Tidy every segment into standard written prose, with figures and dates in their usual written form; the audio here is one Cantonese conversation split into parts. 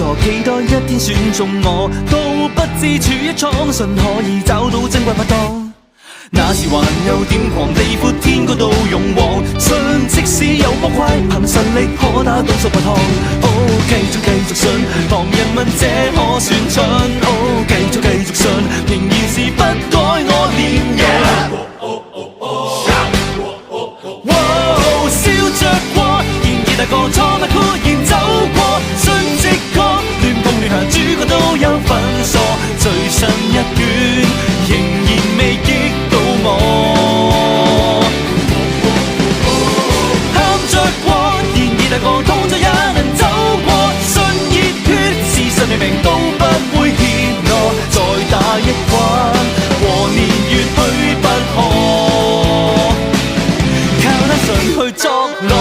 傻，期待一天選中我，都不知處一倉信可以找到珍貴拍檔。那時還有點狂，地闊天高都勇往，信即使有波塊，憑實力可打倒數百趟。繼續信，旁人問這可算蠢？繼續信，仍然是不改我臉容。笑着過，然而大個錯不豁然走過，信直覺，亂碰亂行，主角都有份傻，最新一卷仍然未擊到我。喊着過，然而大個痛咗也能走過，信熱血，事實明明都不會怯懦，再打一關，和年月去不可，靠得順去作樂。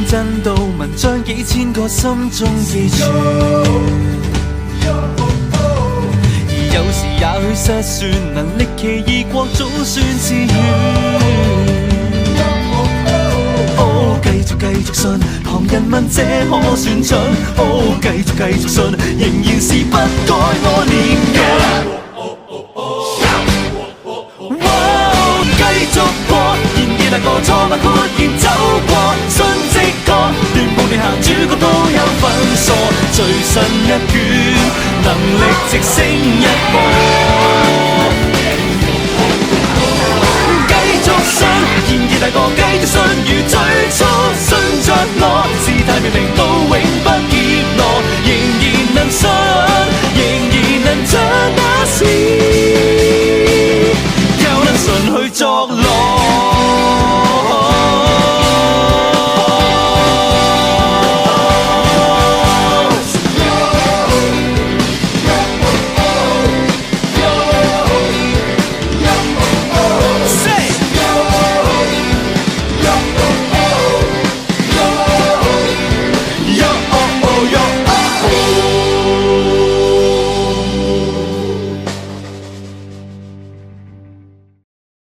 真到文章幾千個心中記住，而有時也許失算，能力奇異國早算自願。繼續信，旁人問這可算準？繼續信，仍然是不改我臉容。繼續過，然而大個錯不豁然走過，信直覺，亂步亂行，主角都有份傻，最新一卷，能力直升一